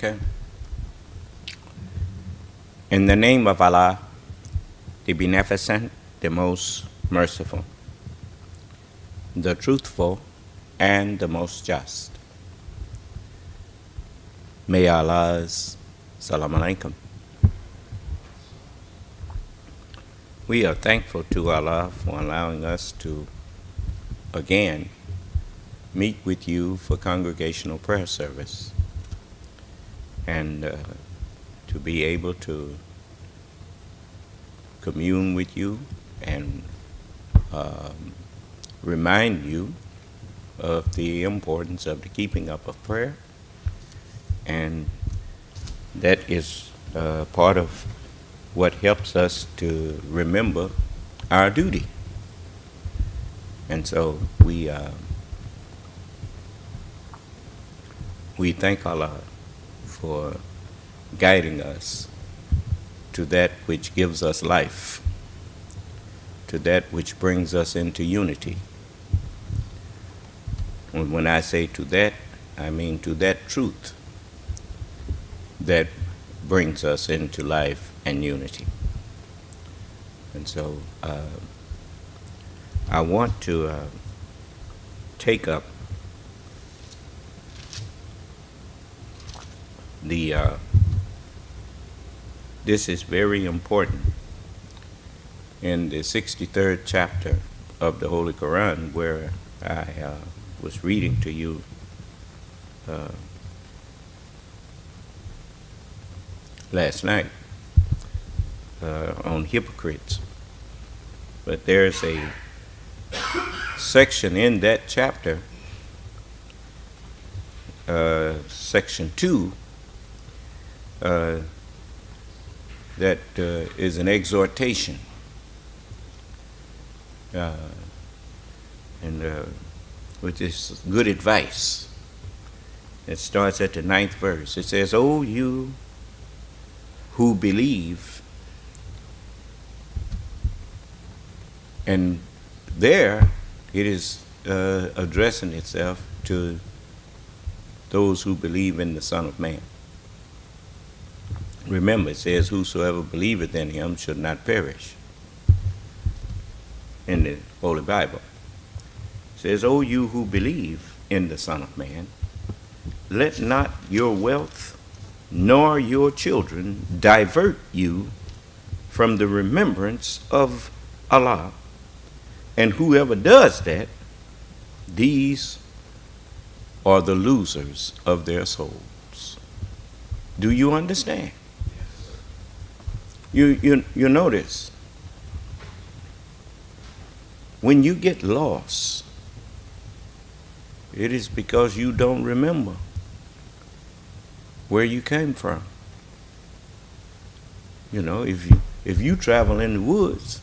Okay. In the name of Allah, the Beneficent, the Most Merciful, the Truthful, and the Most Just. May Allah's Salam Alaikum. We are thankful to Allah for allowing us to again meet with you for congregational prayer service and to be able to commune with you and remind you of the importance of the keeping up of prayer. And that is part of what helps us to remember our duty. And so we thank Allah for guiding us to that which gives us life, to that which brings us into unity. And when I say to that, I mean to that truth that brings us into life and unity. And so I want to take up this is very important in the 63rd chapter of the Holy Quran, where I was reading to you last night on hypocrites. But there's a section in that chapter, section 2, that is an exhortation, which is good advice. It starts at the 9th verse. It says, "O you who believe," and there it is addressing itself to those who believe in the Son of Man. Remember, it says, "Whosoever believeth in him should not perish," in the Holy Bible. It says, "O you who believe in the Son of Man, let not your wealth nor your children divert you from the remembrance of Allah. And whoever does that, these are the losers of their souls." Do you understand? You notice, when you get lost, it is because you don't remember where you came from. You know, if you travel in the woods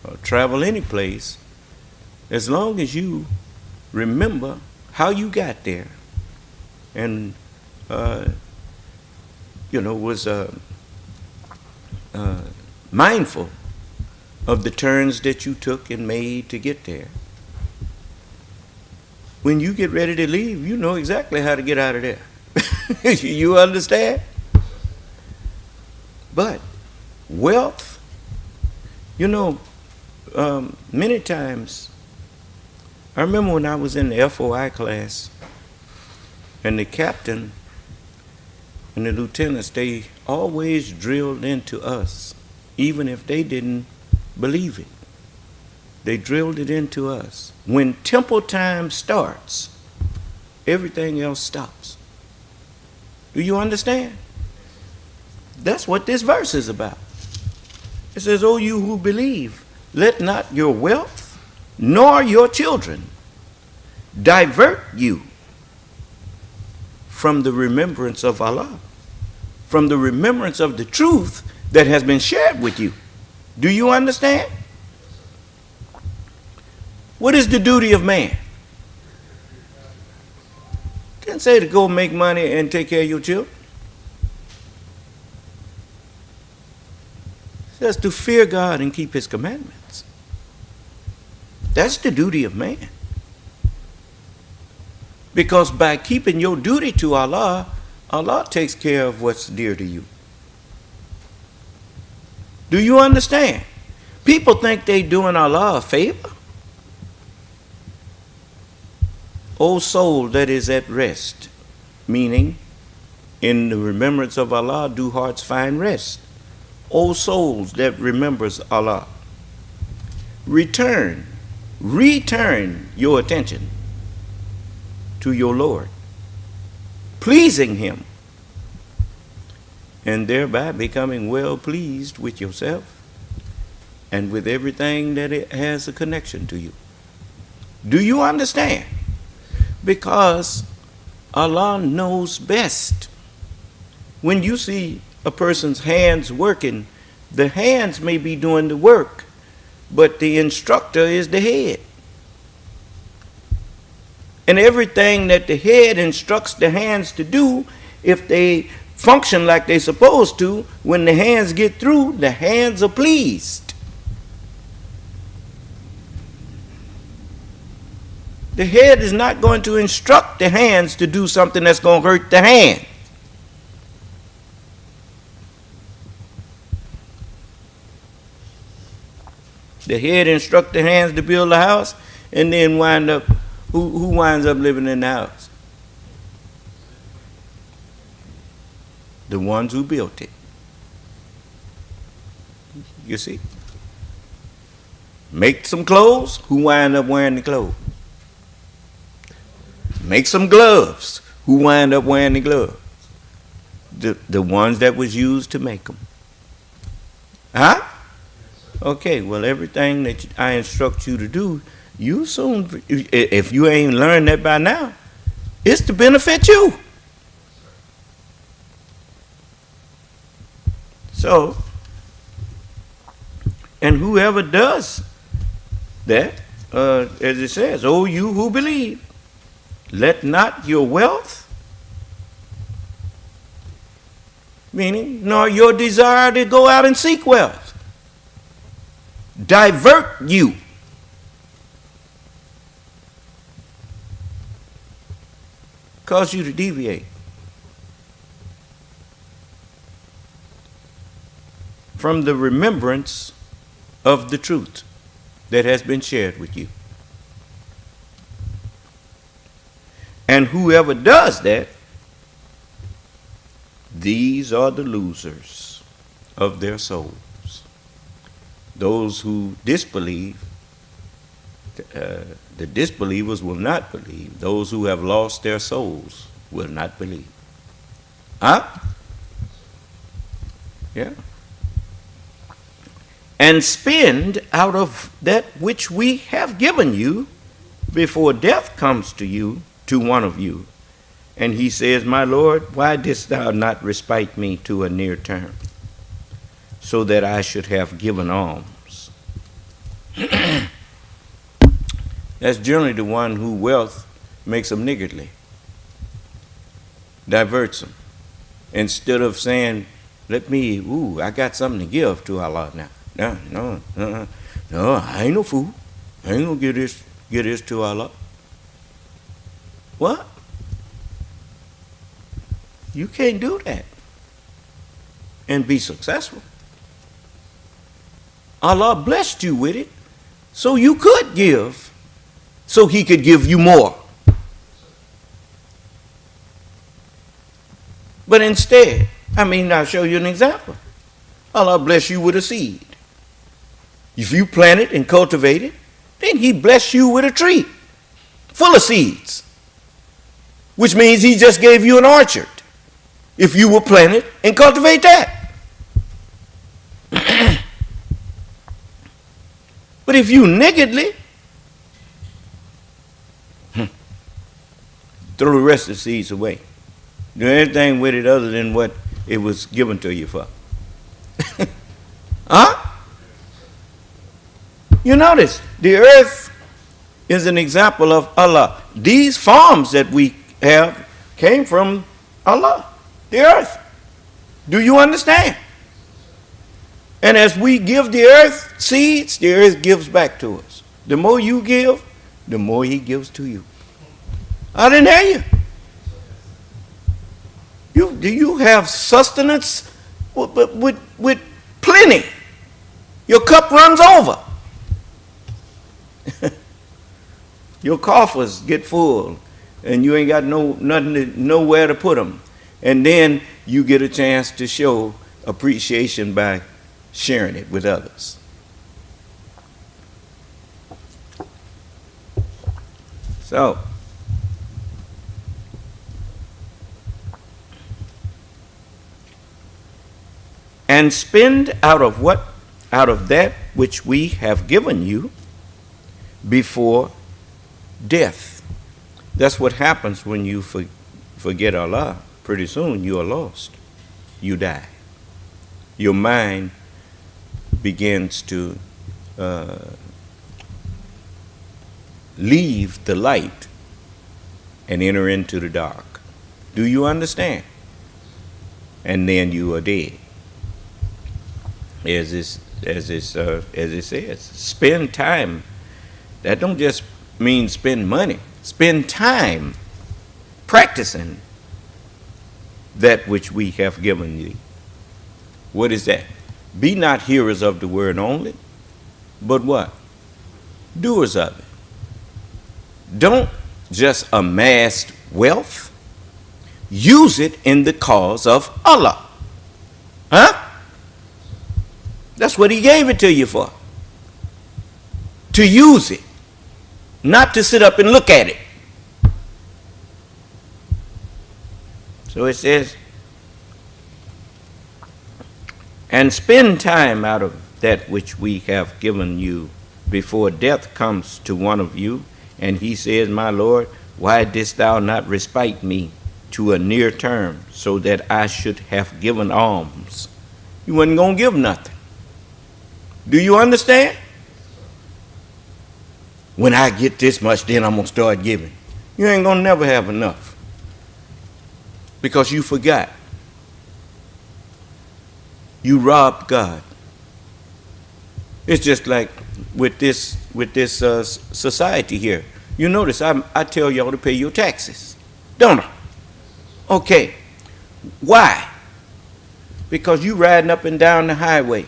or travel any place, as long as you remember how you got there and was mindful of the turns that you took and made to get there, when you get ready to leave, you know exactly how to get out of there. You understand? But wealth, many times, I remember when I was in the FOI class, and the captain and the lieutenants, they always drilled into us, even if they didn't believe it. They drilled it into us. When temple time starts, everything else stops. Do you understand? That's what this verse is about. It says, "O you who believe, let not your wealth nor your children divert you from the remembrance of Allah, from the remembrance of the truth that has been shared with you." Do you understand? What is the duty of man? It didn't say to go make money and take care of your children. It says to fear God and keep his commandments. That's the duty of man. Because by keeping your duty to Allah, Allah takes care of what's dear to you. Do you understand? People think they doing Allah a favor. O soul that is at rest, meaning in the remembrance of Allah do hearts find rest. O souls that remembers Allah, return your attention to your Lord, pleasing Him, and thereby becoming well pleased with yourself and with everything that it has a connection to you. Do you understand? Because Allah knows best. When you see a person's hands working, the hands may be doing the work, but the instructor is the head. And everything that the head instructs the hands to do, if they function like they're supposed to, when the hands get through, the hands are pleased. The head is not going to instruct the hands to do something that's going to hurt the hand. The head instructs the hands to build a house, and then who winds up living in the house? The ones who built it. You see? Make some clothes, who wind up wearing the clothes? Make some gloves, who wind up wearing the gloves? The ones that was used to make them. Huh? Okay, well, everything that I instruct you to do, you soon, if you ain't learned that by now, it's to benefit you. So, and whoever does that, as it says, O you who believe, let not your wealth, meaning, nor your desire to go out and seek wealth, divert you cause you to deviate from the remembrance of the truth that has been shared with you. And whoever does that, these are the losers of their souls. Those who disbelieve, the disbelievers will not believe. Those who have lost their souls will not believe. Huh? Yeah. And spend out of that which we have given you before death comes to you, to one of you. And he says, my Lord, why didst thou not respite me to a near term, so that I should have given alms? That's generally the one who wealth makes them niggardly, diverts them. Instead of saying, I got something to give to Allah now. No, I ain't no fool. I ain't gonna give this to Allah. What? You can't do that and be successful. Allah blessed you with it so you could give, so He could give you more. But instead, I'll show you an example. Allah bless you with a seed. If you plant it and cultivate it, then He bless you with a tree full of seeds, which means He just gave you an orchard if you will plant it and cultivate that. But if you niggardly, throw the rest of the seeds away. Do anything with it other than what it was given to you for. Huh? You notice, the earth is an example of Allah. These farms that we have came from Allah, the earth. Do you understand? And as we give the earth seeds, the earth gives back to us. The more you give, the more He gives to you. I didn't hear you. You have sustenance with plenty. Your cup runs over. Your coffers get full, and you ain't got nowhere to put them. And then you get a chance to show appreciation by sharing it with others. So, and spend out of that which we have given you before death. That's what happens when you forget Allah. Pretty soon you are lost. You die. Your mind begins to leave the light and enter into the dark. Do you understand? And then you are dead. As it says, spend time. That don't just mean spend money. Spend time practicing that which we have given you. What is that? Be not hearers of the word only, but what? Doers of it. Don't just amass wealth. Use it in the cause of Allah. Huh? That's what he gave it to you for. To use it. Not to sit up and look at it. So it says, and spend time out of that which we have given you before death comes to one of you, and he says, my Lord, why didst thou not respite me to a near term, so that I should have given alms? You wasn't going to give nothing. Do you understand? When I get this much, then I'm going to start giving. You ain't going to never have enough. Because you forgot. You robbed God. It's just like with this society here. You notice I tell y'all to pay your taxes, don't I? Okay. Why? Because you riding up and down the highway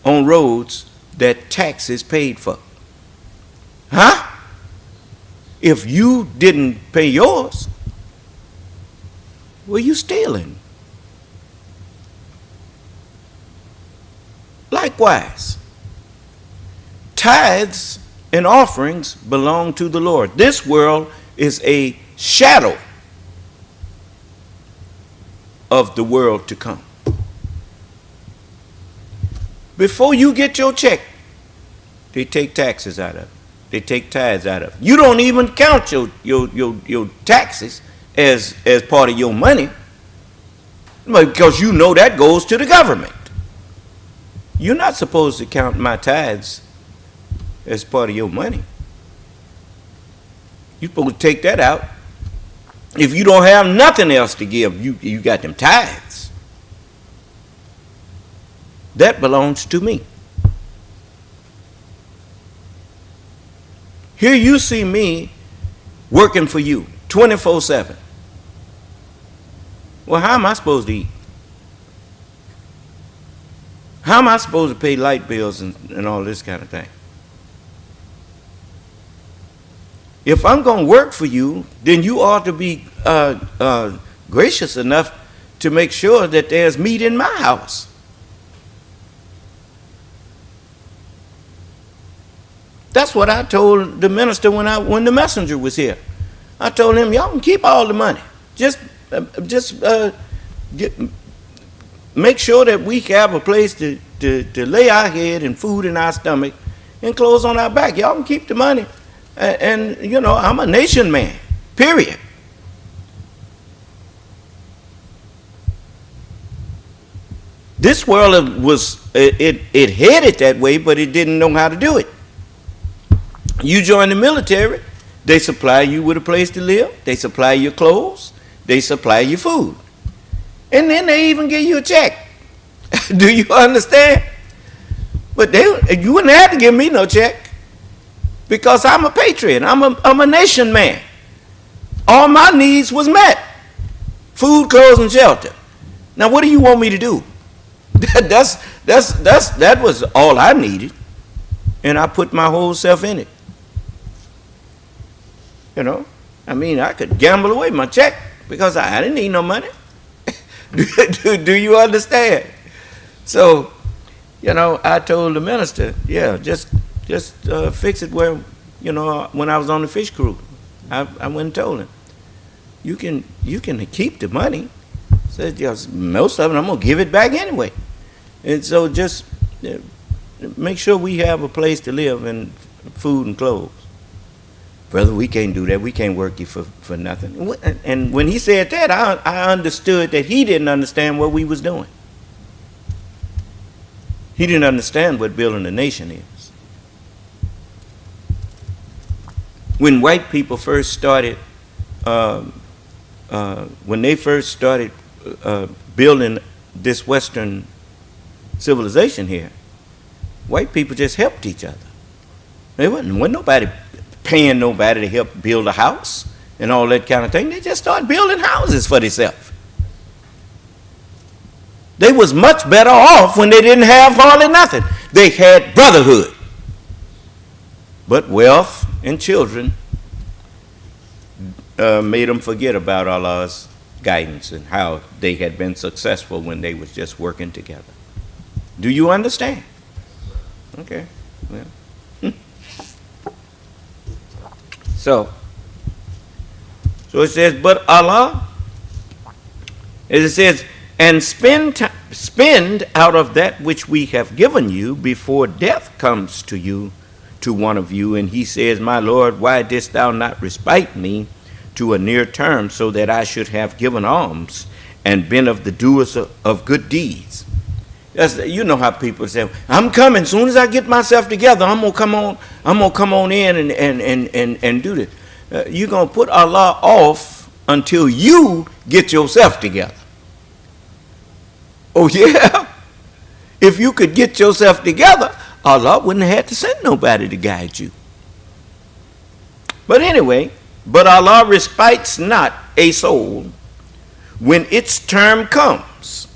on roads that tax is paid for. Huh? If you didn't pay yours, well, you stealing. Likewise, tithes and offerings belong to the Lord. This world is a shadow of the world to come. Before you get your check, they take taxes out of it. They take tithes out of it. You don't even count your taxes as part of your money, because you know that goes to the government. You're not supposed to count my tithes as part of your money. You're supposed to take that out. If you don't have nothing else to give, you got them tithes. That belongs to me. Here you see me working for you 24/7. Well, how am I supposed to eat? How am I supposed to pay light bills and all this kind of thing? If I'm going to work for you, then you ought to be gracious enough to make sure that there's meat in my house. That's what I told the minister when the messenger was here. I told him, y'all can keep all the money. Just make sure that we have a place to lay our head and food in our stomach and clothes on our back. Y'all can keep the money. And you know, I'm a nation man, period. This world it headed that way, but it didn't know how to do it. You join the military, they supply you with a place to live, they supply your clothes, they supply you food. And then they even give you a check. Do you understand? But you wouldn't have to give me no check, because I'm a patriot. I'm a nation man. All my needs was met. Food, clothes, and shelter. Now, what do you want me to do? That was all I needed, and I put my whole self in it. You know, I mean, I could gamble away my check because I didn't need no money. do you understand? So, you know, I told the minister, yeah, just fix it where, you know, when I was on the fish crew, I went and told him, you can keep the money. Said, yes, most of it I'm gonna give it back anyway. And so just make sure we have a place to live and food and clothes. Brother, we can't do that. We can't work you for nothing. And when he said that, I understood that he didn't understand what we was doing. He didn't understand what building a nation is. When white people first started, building this Western civilization here, white people just helped each other. There wasn't nobody paying nobody to help build a house and all that kind of thing. They just started building houses for themselves. They was much better off when they didn't have hardly nothing. They had brotherhood. But wealth and children made them forget about Allah's guidance and how they had been successful when they was just working together. Do you understand? Okay. Well. So it says, but Allah, as it says, and spend out of that which we have given you before death comes to you, to one of you, and he says, my Lord, why didst thou not respite me to a near term, so that I should have given alms and been of the doers of good deeds? You know how people say, I'm coming. As soon as I get myself together, I'm gonna come on in and do this. You're gonna put Allah off until you get yourself together. Oh yeah. If you could get yourself together, Allah wouldn't have had to send nobody to guide you. But anyway, but Allah respites not a soul when its term comes.